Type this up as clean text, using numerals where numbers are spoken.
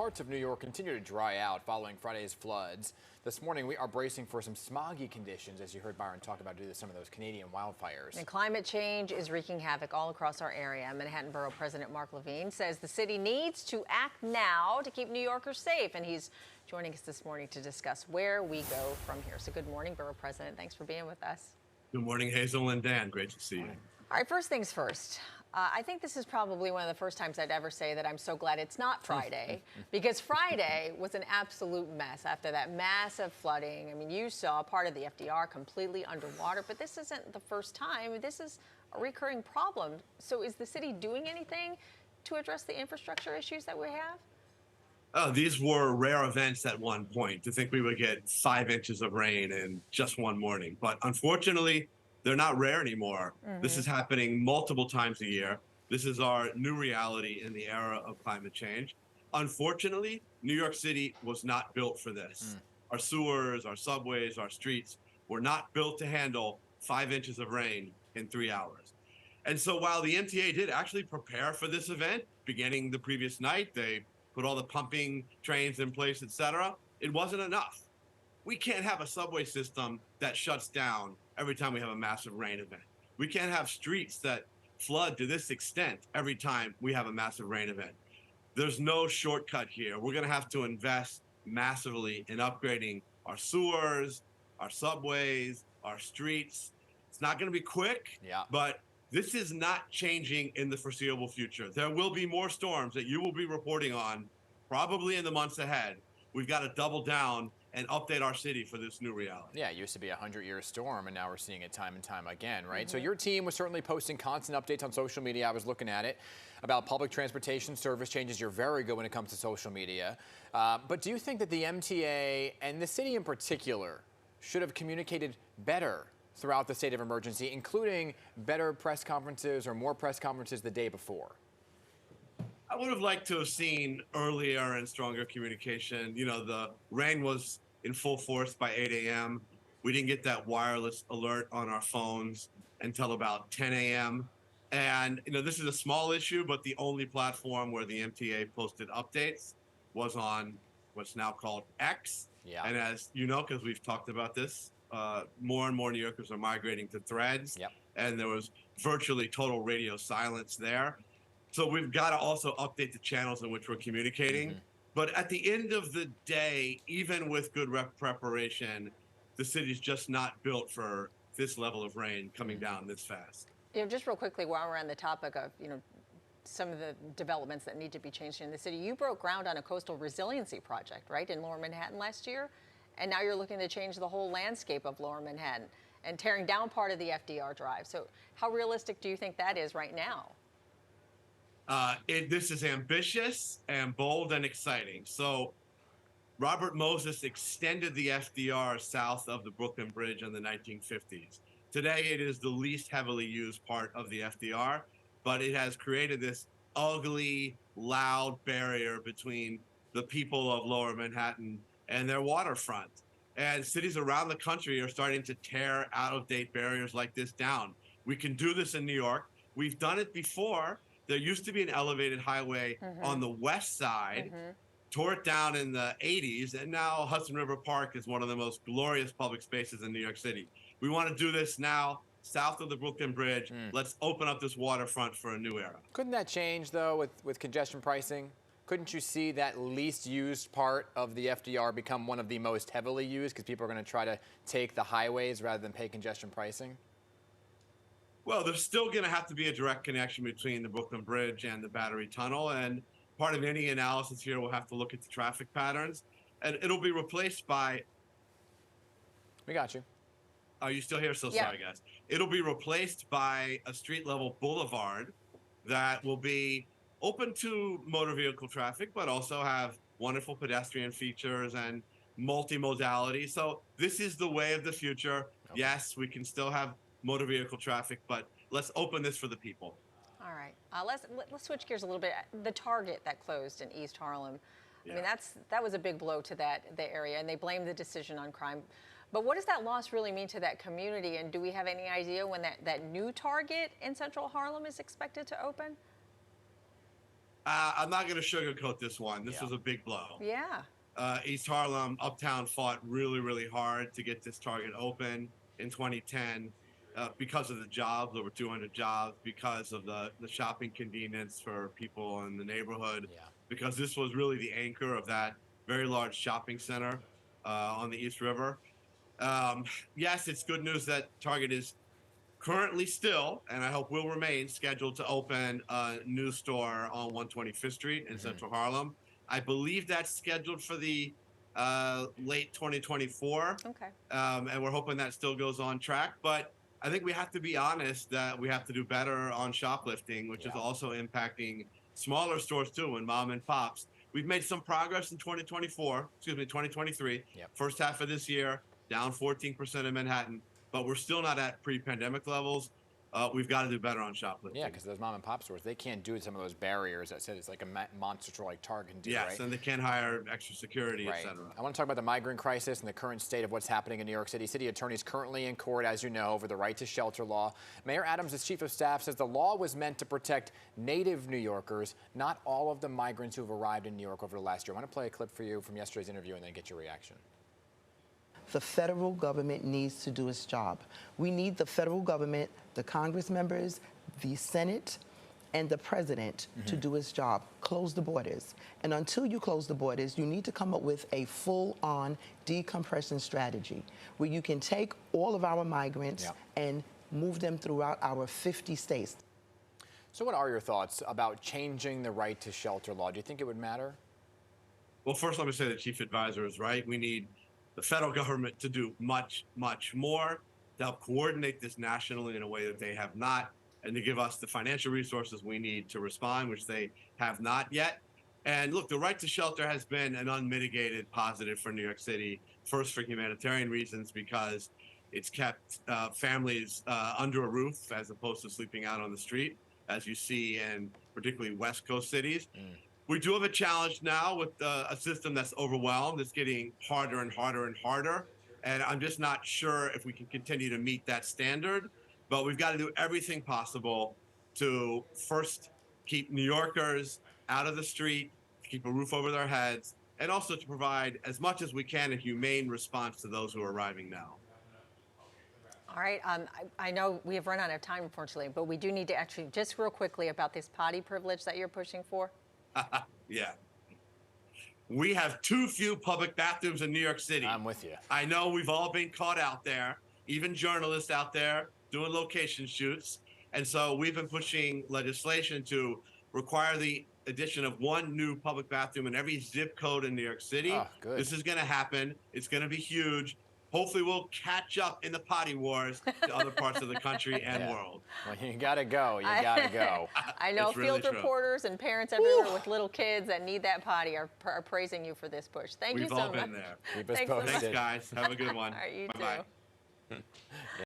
parts of New York continue to dry out following Friday's floods. This morning, we are bracing for some smoggy conditions, as you heard Byron talk about due to some of those Canadian wildfires. And climate change is wreaking havoc all across our area. Manhattan Borough President Mark Levine says the city needs to act now to keep New Yorkers safe. And he's joining us this morning to discuss where we go from here. So good morning, Borough President. Thanks for being with us. Good morning, Hazel and Dan. Great to see you. All right, first things first. I think this is probably one of the first times I'd ever say that I'm so glad it's not Friday, because Friday was an absolute mess after that massive flooding. I mean, you saw part of the FDR completely underwater, but this isn't the first time. This is a recurring problem. So is the city doing anything to address the infrastructure issues that we have? Oh, these were rare events at one point, to think we would get 5 inches of rain in just one morning. But unfortunately, they're not rare anymore. This is happening multiple times a year. This is our new reality in the era of climate change. Unfortunately, New York City was not built for this. Our sewers, our subways, our streets were not built to handle 5 inches of rain in 3 hours. And so while the MTA did actually prepare for this event, beginning the previous night, they put all the pumping trains in place, etc., it wasn't enough. We can't have a subway system that shuts down every time we have a massive rain event. We can't have streets that flood to this extent every time we have a massive rain event. There's no shortcut here. We're going to have to invest massively in upgrading our sewers, our subways, our streets. It's not going to be quick, but this is not changing in the foreseeable future. There will be more storms that you will be reporting on probably in the months ahead. We've got to double down and update our city for this new reality. Yeah, it used to be a 100-year storm, and now we're seeing it time and time again, right? So your team was certainly posting constant updates on social media. I was looking at it about public transportation service changes. You're very good when it comes to social media. But do you think that the MTA and the city in particular should have communicated better throughout the state of emergency, including better press conferences or more press conferences the day before? I would have liked to have seen earlier and stronger communication. You know, the rain was in full force by 8 a.m. We didn't get that wireless alert on our phones until about 10 a.m. And, you know, this is a small issue, but the only platform where the MTA posted updates was on what's now called X. Yeah. And as you know, because we've talked about this, more and more New Yorkers are migrating to Threads. And there was virtually total radio silence there. So we've got to also update the channels in which we're communicating. But at the end of the day, even with good preparation, the city's just not built for this level of rain coming down this fast. You know, just real quickly, while we're on the topic of, you know, some of the developments that need to be changed in the city, you broke ground on a coastal resiliency project, right, in Lower Manhattan last year? And now you're looking to change the whole landscape of Lower Manhattan and tearing down part of the FDR Drive. So how realistic do you think that is right now? This is ambitious and bold and exciting. So Robert Moses extended the FDR south of the Brooklyn Bridge in the 1950s. Today, it is the least heavily used part of the FDR, but it has created this ugly, loud barrier between the people of Lower Manhattan and their waterfront. And cities around the country are starting to tear out-of-date barriers like this down. We can do this in New York. We've done it before. There used to be an elevated highway on the west side, tore it down in the 80s, and now Hudson River Park is one of the most glorious public spaces in New York City. We want to do this now, south of the Brooklyn Bridge. Let's open up this waterfront for a new era. Couldn't that change, though, with congestion pricing? Couldn't you see that least used part of the FDR become one of the most heavily used because people are going to try to take the highways rather than pay congestion pricing? Well, there's still going to have to be a direct connection between the Brooklyn Bridge and the Battery Tunnel. And part of any analysis here will have to look at the traffic patterns. And it'll be replaced by... We got you. Are you still here? So sorry, guys. It'll be replaced by a street-level boulevard that will be open to motor vehicle traffic, but also have wonderful pedestrian features and multimodality. So this is the way of the future. Yes, we can still have motor vehicle traffic, but let's open this for the people. All right, let's switch gears a little bit. The Target that closed in East Harlem, I mean, that was a big blow to the area, and they blamed the decision on crime. But what does that loss really mean to that community, and do we have any idea when that new Target in Central Harlem is expected to open? I'm not going to sugarcoat this one. This was a big blow. Yeah. East Harlem, Uptown fought really, really hard to get this Target open in 2010 because of the jobs, over 200 jobs, because of the shopping convenience for people in the neighborhood, because this was really the anchor of that very large shopping center on the East River. Yes, it's good news that Target is currently still, and I hope will remain, scheduled to open a new store on 125th Street in Central Harlem. I believe that's scheduled for the late 2024. Okay. And we're hoping that still goes on track. But I think we have to be honest that we have to do better on shoplifting, which is also impacting smaller stores too, and mom and pops. We've made some progress in 2023. First half of this year, down 14% in Manhattan, but we're still not at pre-pandemic levels. We've got to do better on shoplifting. Yeah, because those mom and pop stores, they can't do some of those barriers that said it's like a monster store like Target can do, yes, right? and they can't hire extra security, et cetera. I want to talk about the migrant crisis and the current state of what's happening in New York City. City attorneys currently in court, as you know, over the right to shelter law. Mayor Adams, as chief of staff, says the law was meant to protect native New Yorkers, not all of the migrants who've arrived in New York over the last year. I want to play a clip for you from yesterday's interview and then get your reaction. The federal government needs to do its job. We need the federal government, the Congress members, the Senate, and the president to do its job. Close the borders. And until you close the borders, you need to come up with a full-on decompression strategy where you can take all of our migrants and move them throughout our 50 states. So what are your thoughts about changing the right to shelter law? Do you think it would matter? Well, first, let me say the chief advisor is right. We need the federal government to do much, much more to help coordinate this nationally in a way that they have not, and to give us the financial resources we need to respond, which they have not yet. And look, the right to shelter has been an unmitigated positive for New York City, first for humanitarian reasons, because it's kept families under a roof as opposed to sleeping out on the street, as you see in particularly West Coast cities. We do have a challenge now with a system that's overwhelmed. It's getting harder and harder and harder. And I'm just not sure if we can continue to meet that standard. But we've got to do everything possible to first keep New Yorkers out of the street, keep a roof over their heads, and also to provide as much as we can a humane response to those who are arriving now. All right. I know we have run out of time, unfortunately, but we do need to actually, just real quickly about this potty privilege that you're pushing for. Yeah. We have too few public bathrooms in New York City. I'm with you. I know we've all been caught out there, even journalists out there doing location shoots. And so we've been pushing legislation to require the addition of one new public bathroom in every zip code in New York City. Oh, good. This is going to happen. It's going to be huge. Hopefully we'll catch up in the potty wars to other parts of the country and world. Well, you gotta go. You gotta go. I know It's really field true. reporters and parents everywhere with little kids that need that potty are praising you for this push. Thank you We've so all much. been there. Keep us Thanks so much. posted. Thanks, guys. Have a good one. All right, you Bye-bye. too.